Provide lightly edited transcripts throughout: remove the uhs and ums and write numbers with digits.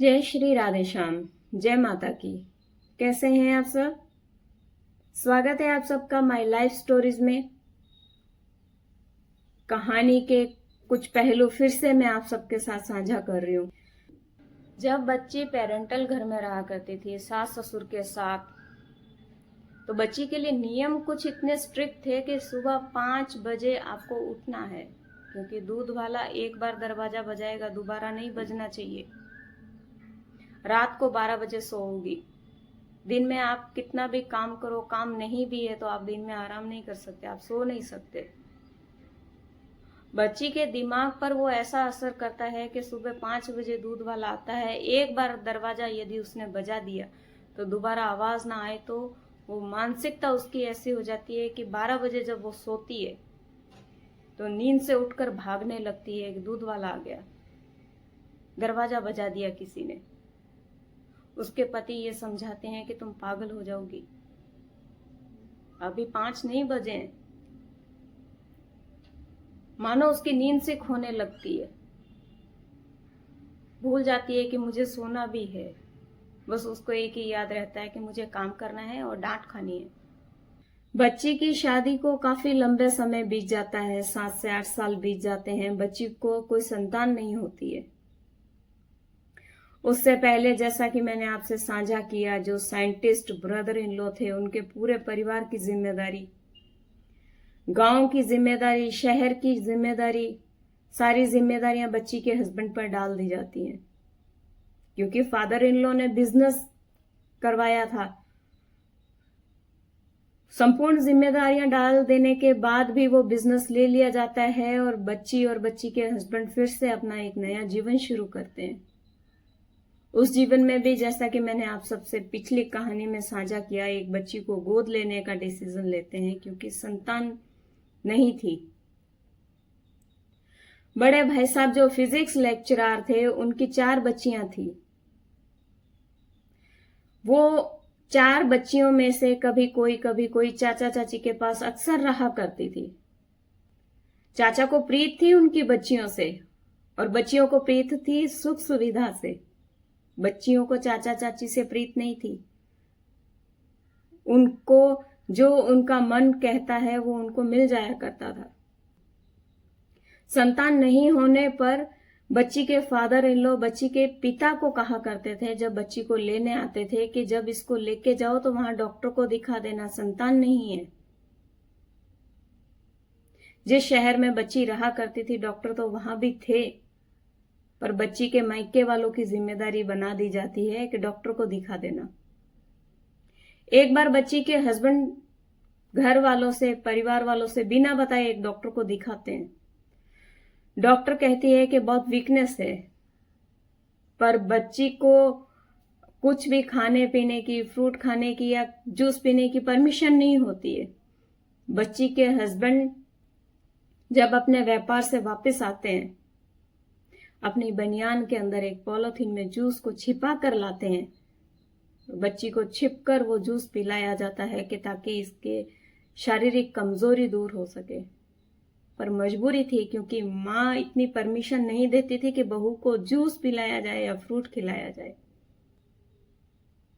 जय श्री राधे श्याम। जय माता की। कैसे हैं आप सब? स्वागत है आप सबका माय लाइफ स्टोरीज में। कहानी के कुछ पहलू फिर से मैं आप सबके साथ साझा कर रही हूँ। जब बच्ची पेरेंटल घर में रहा करती थी सास ससुर के साथ, तो बच्ची के लिए नियम कुछ इतने स्ट्रिक्ट थे कि सुबह 5 बजे आपको उठना है, क्योंकि दूध वाला एक बार दरवाजा बजाएगा, दोबारा नहीं बजना चाहिए। रात को 12 बजे सोओगी। दिन में आप कितना भी काम करो, काम नहीं भी है तो आप दिन में आराम नहीं कर सकते, आप सो नहीं सकते। बच्ची के दिमाग पर वो ऐसा असर करता है कि सुबह 5 बजे दूध वाला आता है, एक बार दरवाजा यदि उसने बजा दिया तो दोबारा आवाज ना आए, तो वो मानसिकता उसकी ऐसी हो जाती है कि 12 बजे जब वो सोती है तो नींद से उठकर भागने लगती है कि दूध वाला आ गया, दरवाजा बजा दिया किसी ने। उसके पति ये समझाते हैं कि तुम पागल हो जाओगी, अभी 5 नहीं बजे हैं। मानो उसकी नींद से खोने लगती है, भूल जाती है कि मुझे सोना भी है। बस उसको एक ही याद रहता है कि मुझे काम करना है और डांट खानी है। बच्ची की शादी को काफी लंबे समय बीत जाता है, 7 से 8 साल बीत जाते हैं। बच्ची को कोई संतान नहीं होती है। उससे पहले, जैसा कि मैंने आपसे साझा किया, जो साइंटिस्ट ब्रदर इन लॉ थे, उनके पूरे परिवार की जिम्मेदारी, गांव की जिम्मेदारी, शहर की जिम्मेदारी, सारी जिम्मेदारियां बच्ची के हस्बैंड पर डाल दी जाती हैं, क्योंकि फादर इन लॉ ने बिजनेस करवाया था। संपूर्ण जिम्मेदारियां डाल देने के बाद भी वो बिजनेस ले लिया जाता है और बच्ची के हस्बैंड फिर से अपना एक नया जीवन शुरू करते हैं। उस जीवन में भी, जैसा कि मैंने आप सबसे पिछली कहानी में साझा किया, एक बच्ची को गोद लेने का डिसीजन लेते हैं, क्योंकि संतान नहीं थी। बड़े भाई साहब जो फिजिक्स लेक्चरर थे, उनकी 4 बच्चियां थी। वो 4 बच्चियों में से कभी कोई चाचा चाची के पास अक्सर रहा करती थी। चाचा को प्रीत थी उनकी बच्चियों से, और बच्चियों को प्रीत थी सुख सुविधा से। बच्चियों को चाचा चाची से प्रीत नहीं थी। उनको जो उनका मन कहता है वो उनको मिल जाया करता था। संतान नहीं होने पर बच्ची के फादर इन लॉ बच्ची के पिता को कहा करते थे, जब बच्ची को लेने आते थे, कि जब इसको लेके जाओ तो वहां डॉक्टर को दिखा देना, संतान नहीं है। जिस शहर में बच्ची रहा करती थी, डॉक्टर तो वहां भी थे, पर बच्ची के मायके वालों की जिम्मेदारी बना दी जाती है कि डॉक्टर को दिखा देना। एक बार बच्ची के हस्बैंड घर वालों से, परिवार वालों से बिना बताए एक डॉक्टर को दिखाते हैं। डॉक्टर कहती है कि बहुत वीकनेस है, पर बच्ची को कुछ भी खाने पीने की, फ्रूट खाने की या जूस पीने की परमिशन नहीं होती है। बच्ची के हस्बैंड जब अपने व्यापार से वापस आते हैं, अपनी बनियान के अंदर एक पॉलिथीन में जूस को छिपा कर लाते हैं। बच्ची को छिपकर वो जूस पिलाया जाता है कि ताकि इसके शारीरिक कमजोरी दूर हो सके। पर मजबूरी थी, क्योंकि माँ इतनी परमिशन नहीं देती थी कि बहू को जूस पिलाया जाए या फ्रूट खिलाया जाए।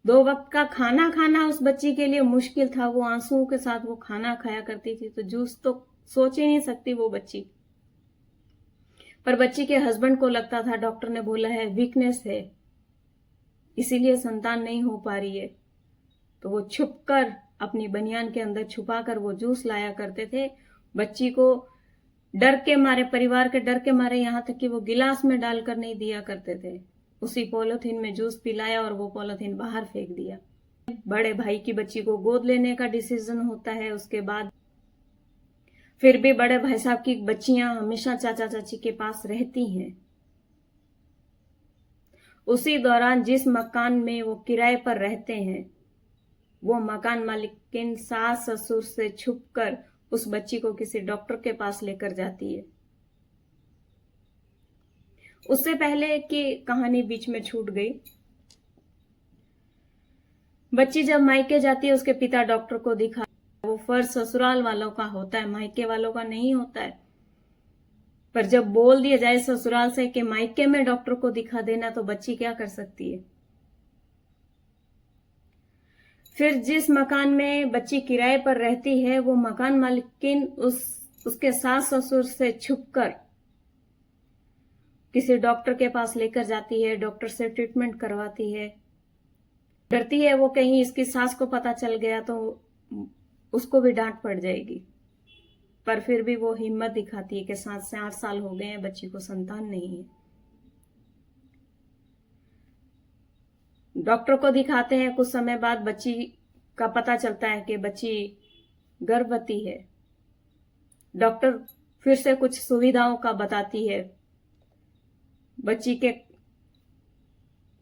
2 वक्त का खाना खाना उस बच्ची के लिए मुश्किल था। वो आंसुओं के साथ वो खाना खाया करती थी, तो जूस तो सोच ही नहीं सकती वो बच्ची। पर बच्ची के हस्बैंड को लगता था, डॉक्टर ने बोला है वीकनेस है, इसीलिए संतान नहीं हो पा रही है। तो वो छुपकर अपनी बनियान के अंदर छुपाकर वो जूस लाया करते थे। बच्ची को डर के मारे, परिवार के डर के मारे, यहां तक कि वो गिलास में डालकर नहीं दिया करते थे। उसी पॉलिथीन में जूस पिलाया और वो पॉलिथीन बाहर फेंक दिया। बड़े भाई की बच्ची को गोद लेने का डिसीजन होता है। उसके बाद फिर भी बड़े भाई साहब की बच्चियां हमेशा चाचा चाची के पास रहती हैं। उसी दौरान जिस मकान में वो किराए पर रहते हैं, वो मकान मालिकिन सास ससुर से छुपकर उस बच्ची को किसी डॉक्टर के पास लेकर जाती है। उससे पहले कि कहानी बीच में छूट गई, बच्ची जब मायके जाती है, उसके पिता डॉक्टर को दिखा, वो फर्ज ससुराल वालों का होता है, मायके वालों का नहीं होता है। पर जब बोल दिया जाए ससुराल से कि मायके में डॉक्टर को दिखा देना, तो बच्ची क्या कर सकती है। फिर जिस मकान में बच्ची किराए पर रहती है, वो मकान मालिकिन उसके सास ससुर से छुपकर किसी डॉक्टर के पास लेकर जाती है, डॉक्टर से ट्रीटमेंट करवाती है। डरती है वो कहीं इसकी सास को पता चल गया तो उसको भी डांट पड़ जाएगी। पर फिर भी वो हिम्मत दिखाती है कि 7 से 8 साल हो गए हैं, बच्ची को संतान नहीं है। डॉक्टर को दिखाते हैं, कुछ समय बाद बच्ची का पता चलता है कि बच्ची गर्भवती है। डॉक्टर फिर से कुछ सुविधाओं का बताती है, बच्ची के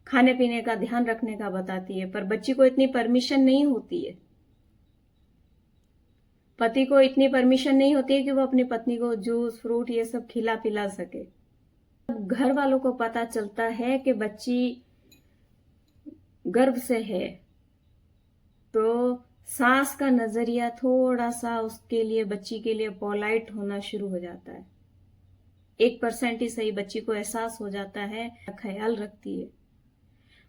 खाने पीने का ध्यान रखने का बताती है, पर बच्ची को इतनी परमिशन नहीं होती है। पति को इतनी परमिशन नहीं होती है कि वो अपनी पत्नी को जूस फ्रूट ये सब खिला पिला सके। घर वालों को पता चलता है कि बच्ची गर्भ से है, तो सास का नजरिया थोड़ा सा उसके लिए, बच्ची के लिए पोलाइट होना शुरू हो जाता है। 1% ही सही बच्ची को एहसास हो जाता है, ख्याल रखती है।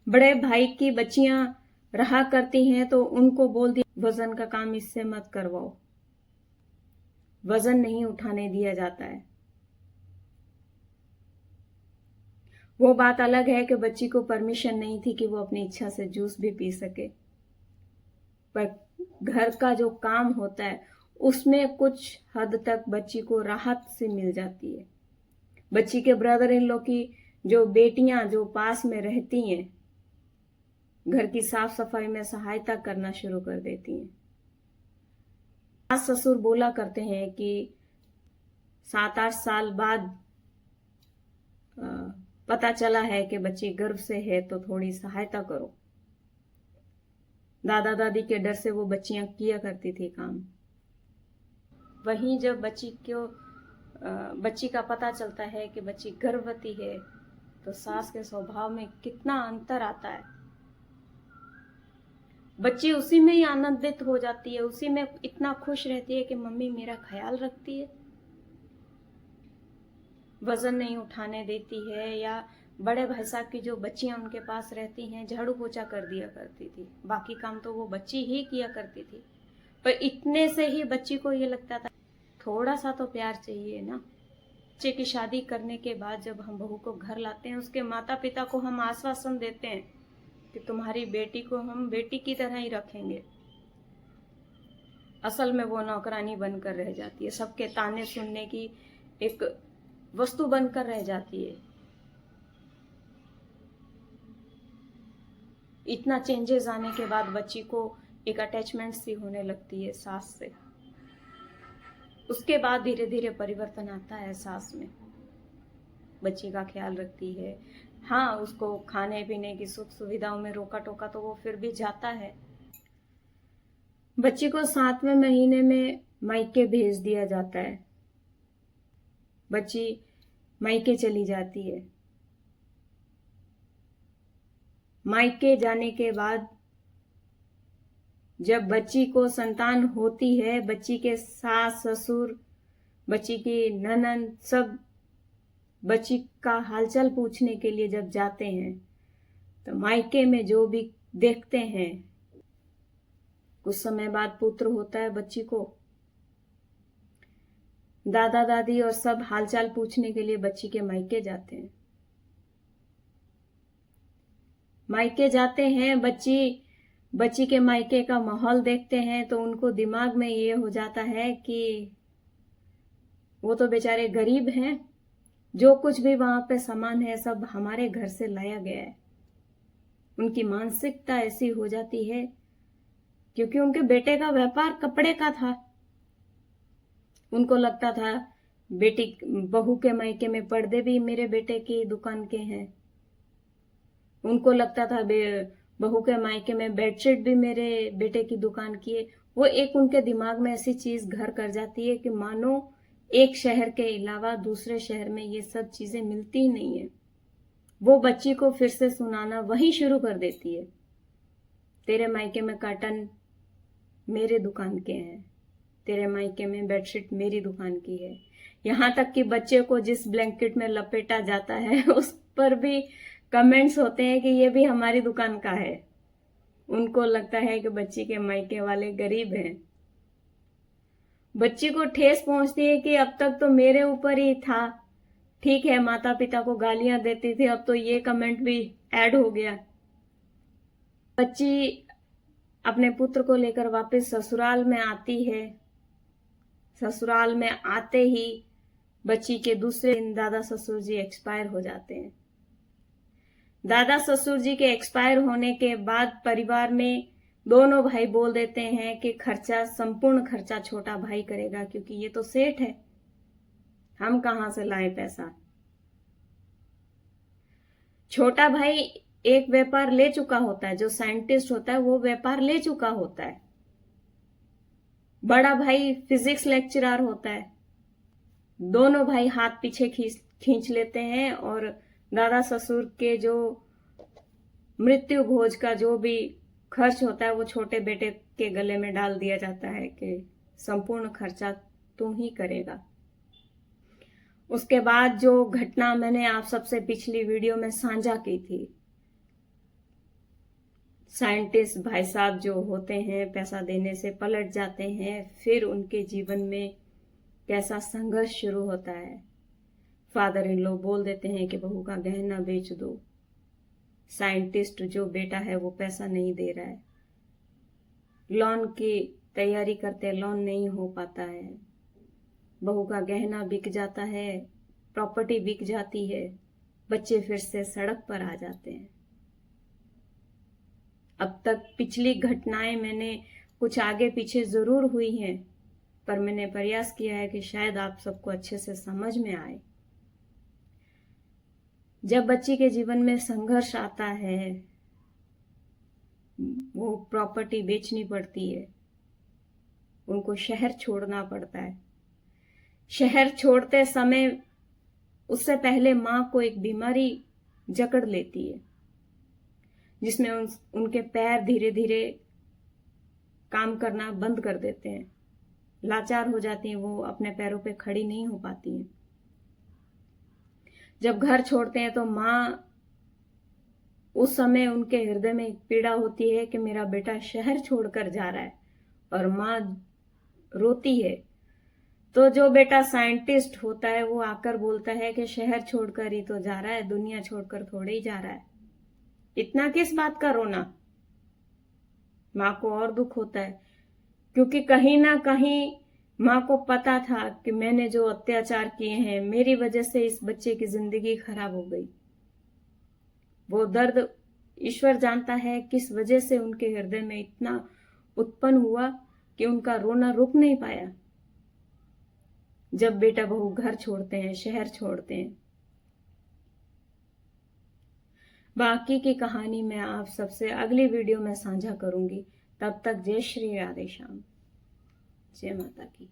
बड़े भाई की बच्चियां रहा करती हैं तो उनको बोल दिया, वजन का काम इससे मत करवाओ, वजन नहीं उठाने दिया जाता है। वो बात अलग है कि बच्ची को परमिशन नहीं थी कि वो अपनी इच्छा से जूस भी पी सके, पर घर का जो काम होता है उसमें कुछ हद तक बच्ची को राहत से मिल जाती है। बच्ची के ब्रदर इन लॉ की जो बेटियां जो पास में रहती हैं, घर की साफ सफाई में सहायता करना शुरू कर देती हैं। सास ससुर बोला करते हैं कि 7-8 साल बाद पता चला है कि बच्ची गर्भ से है तो थोड़ी सहायता करो। दादा दादी के डर से वो बच्चियां किया करती थी काम। वहीं जब बच्ची का पता चलता है कि बच्ची गर्भवती है, तो सास के स्वभाव में कितना अंतर आता है। बच्ची उसी में ही आनंदित हो जाती है, उसी में इतना खुश रहती है कि मम्मी मेरा ख्याल रखती है, वजन नहीं उठाने देती है। या बड़े भाई साहब की जो बच्चियां उनके पास रहती हैं, झाड़ू पोछा कर दिया करती थी, बाकी काम तो वो बच्ची ही किया करती थी। पर इतने से ही बच्ची को ये लगता था थोड़ा सा तो प्यार चाहिए ना। बच्चे की शादी करने के बाद जब हम बहू को घर लाते हैं, उसके माता पिता को हम आश्वासन देते हैं कि तुम्हारी बेटी को हम बेटी की तरह ही रखेंगे। असल में वो नौकरानी बनकर रह जाती है, सबके ताने सुनने की एक वस्तु बनकर रह जाती है। इतना चेंजेस आने के बाद बच्ची को एक अटैचमेंट सी होने लगती है सास से। उसके बाद धीरे धीरे परिवर्तन आता है सास में, बच्ची का ख्याल रखती है। हाँ, उसको खाने पीने की सुख सुविधाओं में रोका टोका तो वो फिर भी जाता है। बच्ची को 7वें महीने में मायके भेज दिया जाता है। बच्ची मायके चली जाती है। मायके जाने के बाद जब बच्ची को संतान होती है, बच्ची के सास ससुर, बच्ची की ननद सब बच्ची का हालचाल पूछने के लिए जब जाते हैं, तो मायके में जो भी देखते हैं, कुछ समय बाद पुत्र होता है बच्ची को। दादा दादी और सब हालचाल पूछने के लिए बच्ची के मायके जाते हैं। मायके जाते हैं, बच्ची के मायके का माहौल देखते हैं तो उनको दिमाग में ये हो जाता है कि वो तो बेचारे गरीब हैं, जो कुछ भी वहां पे सामान है सब हमारे घर से लाया गया है। उनकी मानसिकता ऐसी हो जाती है क्योंकि उनके बेटे का व्यापार कपड़े का था। उनको लगता था बहू के मायके में पर्दे भी मेरे बेटे की दुकान के हैं। उनको लगता था बहू के मायके में बेडशीट भी मेरे बेटे की दुकान की है। वो एक उनके दिमाग में ऐसी चीज घर कर जाती है कि मानो एक शहर के अलावा दूसरे शहर में ये सब चीजें मिलती ही नहीं है। वो बच्ची को फिर से सुनाना वही शुरू कर देती है, तेरे मायके में कर्टन मेरे दुकान के हैं, तेरे मायके में बेडशीट मेरी दुकान की है। यहाँ तक कि बच्चे को जिस ब्लैंकेट में लपेटा जाता है उस पर भी कमेंट्स होते हैं कि ये भी हमारी दुकान का है। उनको लगता है कि बच्ची के मायके वाले गरीब हैं। बच्ची को ठेस पहुंचती है कि अब तक तो मेरे ऊपर ही था, ठीक है माता पिता को गालियां देती थी, अब तो ये कमेंट भी ऐड हो गया। बच्ची अपने पुत्र को लेकर वापस ससुराल में आती है। ससुराल में आते ही बच्ची के दूसरे दिन दादा ससुर जी एक्सपायर हो जाते हैं। दादा ससुर जी के एक्सपायर होने के बाद परिवार में दोनों भाई बोल देते हैं कि खर्चा, संपूर्ण खर्चा छोटा भाई करेगा, क्योंकि ये तो सेठ है, हम कहां से लाएं पैसा। छोटा भाई एक व्यापार ले चुका होता है, जो साइंटिस्ट होता है वो व्यापार ले चुका होता है। बड़ा भाई फिजिक्स लेक्चरर होता है। दोनों भाई हाथ पीछे खींच लेते हैं और दादा ससुर के जो मृत्यु भोज का जो भी खर्च होता है वो छोटे बेटे के गले में डाल दिया जाता है कि संपूर्ण खर्चा तू ही करेगा। उसके बाद जो घटना मैंने आप सबसे पिछली वीडियो में साझा की थी, साइंटिस्ट भाई साहब जो होते हैं पैसा देने से पलट जाते हैं, फिर उनके जीवन में कैसा संघर्ष शुरू होता है। फादर इन लॉ बोल देते हैं कि बहू का गहना बेच दो। साइंटिस्ट जो बेटा है वो पैसा नहीं दे रहा है, लोन की तैयारी करते लोन नहीं हो पाता है, बहू का गहना बिक जाता है, प्रॉपर्टी बिक जाती है, बच्चे फिर से सड़क पर आ जाते हैं। अब तक पिछली घटनाएं मैंने कुछ आगे पीछे जरूर हुई हैं, पर मैंने प्रयास किया है कि शायद आप सबको अच्छे से समझ में आए। जब बच्ची के जीवन में संघर्ष आता है, वो प्रॉपर्टी बेचनी पड़ती है, उनको शहर छोड़ना पड़ता है। शहर छोड़ते समय उससे पहले मां को एक बीमारी जकड़ लेती है, जिसमें उनके पैर धीरे धीरे काम करना बंद कर देते हैं, लाचार हो जाती हैं, वो अपने पैरों पे खड़ी नहीं हो पाती हैं। जब घर छोड़ते हैं तो मां, उस समय उनके हृदय में एक पीड़ा होती है कि मेरा बेटा शहर छोड़कर जा रहा है, और मां रोती है। तो जो बेटा साइंटिस्ट होता है वो आकर बोलता है कि शहर छोड़कर ही तो जा रहा है, दुनिया छोड़कर थोड़े ही जा रहा है, इतना किस बात का रोना। मां को और दुख होता है, क्योंकि कहीं ना कहीं मां को पता था कि मैंने जो अत्याचार किए हैं, मेरी वजह से इस बच्चे की जिंदगी खराब हो गई। वो दर्द ईश्वर जानता है किस वजह से उनके हृदय में इतना उत्पन्न हुआ कि उनका रोना रुक नहीं पाया जब बेटा बहू घर छोड़ते हैं, शहर छोड़ते हैं। बाकी की कहानी मैं आप सबसे अगली वीडियो में साझा करूंगी। तब तक जय श्री राधे श्याम, जय माता की।